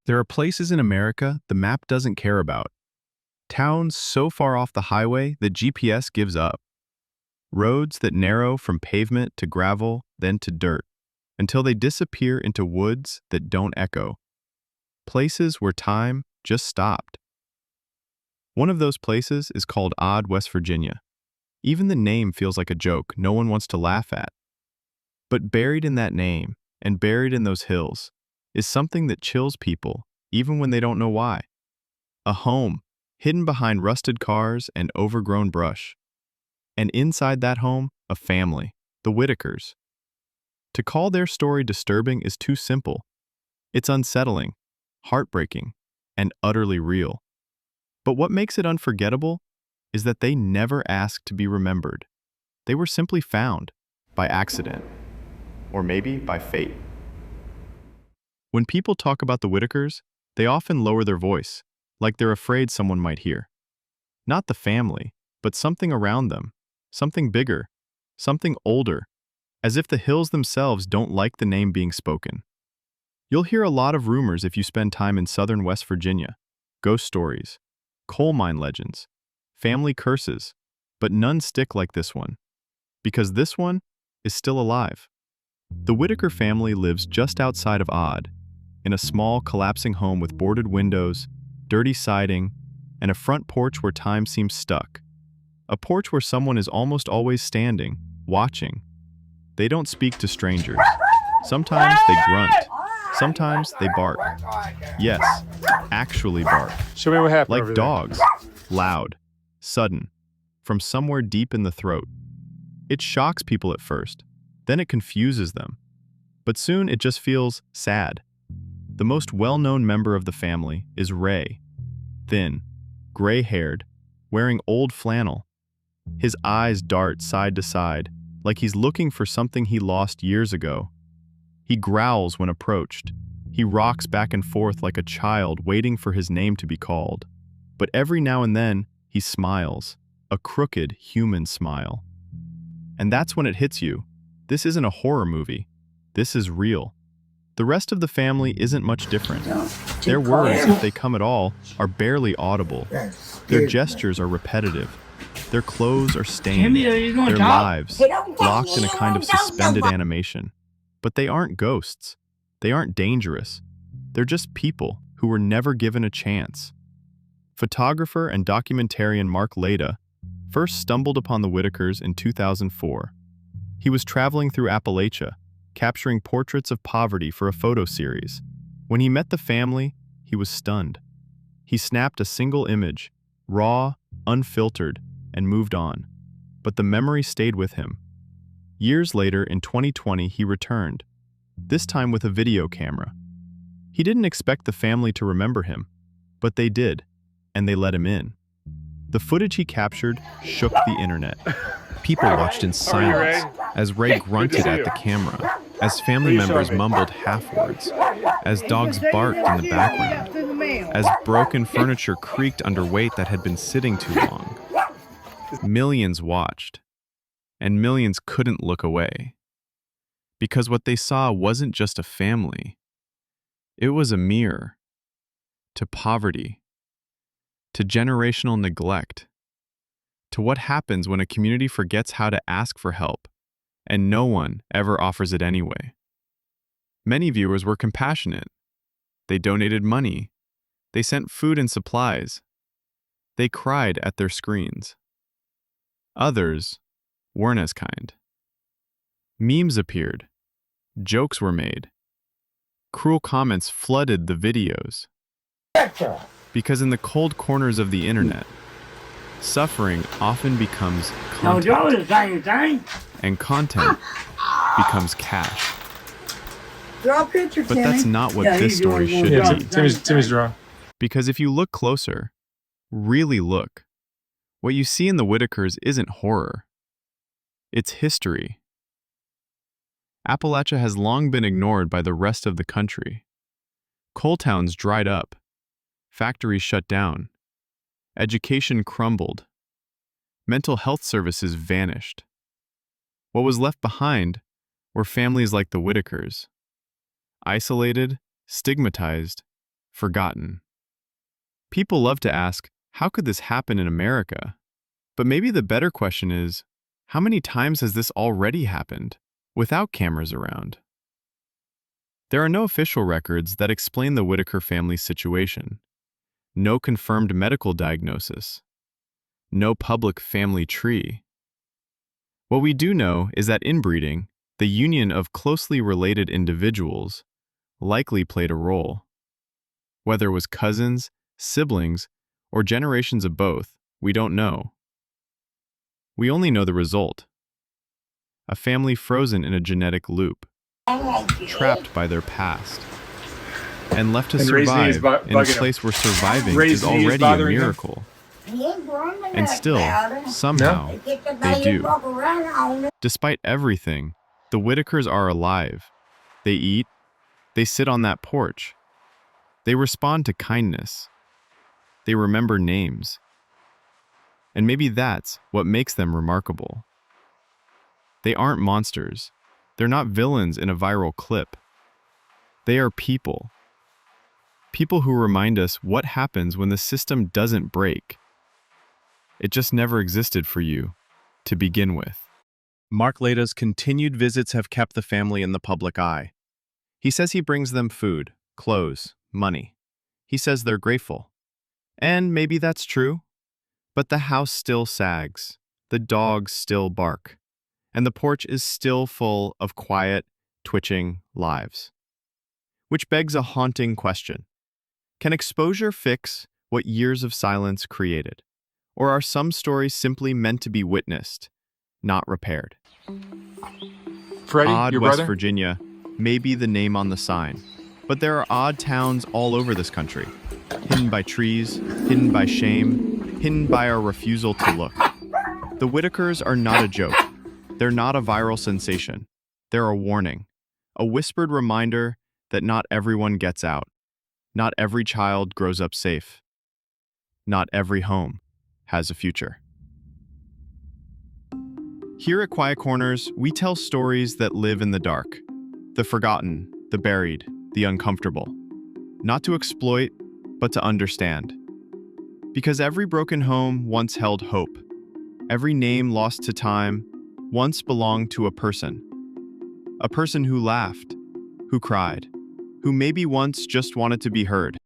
There are places in America the map doesn't care about. Towns so far off the highway that GPS gives up. Roads that narrow from pavement to gravel, then to dirt, until they disappear into woods that don't echo. Places where time just stopped. One of those places is called Odd, West Virginia. Even the name feels like a joke no one wants to laugh at. But buried in that name, and buried in those hills, is something that chills people, even when they don't know why. A home, hidden behind rusted cars and overgrown brush. And inside that home, a family, the Whitakers. To call their story disturbing is too simple. It's unsettling, heartbreaking, and utterly real. But what makes it unforgettable is that they never asked to be remembered. They were simply found, by accident, or maybe by fate. When people talk about the Whitakers, they often lower their voice, like they're afraid someone might hear. Not the family, but something around them, something bigger, something older, as if the hills themselves don't like the name being spoken. You'll hear a lot of rumors if you spend time in southern West Virginia. Ghost stories, coal mine legends, family curses, but none stick like this one. Because this one is still alive. The Whitaker family lives just outside of Odd, in a small, collapsing home with boarded windows, dirty siding, and a front porch where time seems stuck. A porch where someone is almost always standing, watching. They don't speak to strangers. Sometimes they grunt. Sometimes they bark. Yes, actually bark. Show me what happened Like over dogs. Loud, sudden, from somewhere deep in the throat. It shocks people at first, then it confuses them. But soon it just feels sad. The most well-known member of the family is Ray. Thin, gray-haired, wearing old flannel. His eyes dart side to side, like he's looking for something he lost years ago. He growls when approached. He rocks back and forth like a child waiting for his name to be called. But every now and then, he smiles, a crooked human smile. And that's when it hits you. This isn't a horror movie. This is real. The rest of the family isn't much different. Their words, if they come at all, are barely audible. Their gestures are repetitive. Their clothes are stained. Their lives locked in a kind of suspended animation. But they aren't ghosts. They aren't dangerous. They're just people who were never given a chance. Photographer and documentarian Mark Leda first stumbled upon the Whitakers in 2004. He was traveling through Appalachia, capturing portraits of poverty for a photo series. When he met the family, he was stunned. He snapped a single image, raw, unfiltered, and moved on. But the memory stayed with him. Years later, in 2020, he returned, this time with a video camera. He didn't expect the family to remember him, but they did, and they let him in. The footage he captured shook the internet. People watched in silence as Ray grunted at the camera, as family members mumbled half-words, as dogs barked in the background, as broken furniture creaked under weight that had been sitting too long. Millions watched, and millions couldn't look away. Because what they saw wasn't just a family. It was a mirror to poverty, to generational neglect, to what happens when a community forgets how to ask for help, and no one ever offers it anyway. Many viewers were compassionate. They donated money. They sent food and supplies. They cried at their screens. Others weren't as kind. Memes appeared. Jokes were made. Cruel comments flooded the videos. Because in the cold corners of the internet, suffering often becomes content, and content becomes cash. Draw a picture, But that's not what this story should Yeah, be. Timmy's drawing. Because if you look closer, really look, what you see in the Whitakers isn't horror. It's history. Appalachia has long been ignored by the rest of the country. Coal towns dried up. Factories shut down. Education crumbled. Mental health services vanished. What was left behind were families like the Whitakers. Isolated, stigmatized, forgotten. People love to ask, how could this happen in America? But maybe the better question is, how many times has this already happened without cameras around? There are no official records that explain the Whitaker family's situation. No confirmed medical diagnosis. No public family tree. What we do know is that inbreeding, the union of closely related individuals, likely played a role. Whether it was cousins, siblings, or generations of both, we don't know. We only know the result. A family frozen in a genetic loop, trapped by their past, and left to And Ray's knee is survive in a bugging him. place where surviving Ray's is knee is already a bothering him. miracle. And still, somehow, they do. Despite everything, the Whitakers are alive. They eat, they sit on that porch. They respond to kindness. They remember names. And maybe that's what makes them remarkable. They aren't monsters. They're not villains in a viral clip. They are people. People who remind us what happens when the system doesn't break. It just never existed for you to begin with. Mark Lada's continued visits have kept the family in the public eye. He says he brings them food, clothes, money. He says they're grateful. And maybe that's true. But the house still sags, the dogs still bark, and the porch is still full of quiet, twitching lives. Which begs a haunting question. Can exposure fix what years of silence created? Or are some stories simply meant to be witnessed, not repaired? Freddie, Odd your West brother? Virginia may be the name on the sign, but there are odd towns all over this country, hidden by trees, hidden by shame, hidden by our refusal to look. The Whitakers are not a joke. They're not a viral sensation. They're a warning, a whispered reminder that not everyone gets out. Not every child grows up safe. Not every home has a future. Here at Quiet Corners, we tell stories that live in the dark. The forgotten, the buried, the uncomfortable. Not to exploit, but to understand. Because every broken home once held hope. Every name lost to time once belonged to a person. A person who laughed, who cried, who maybe once just wanted to be heard.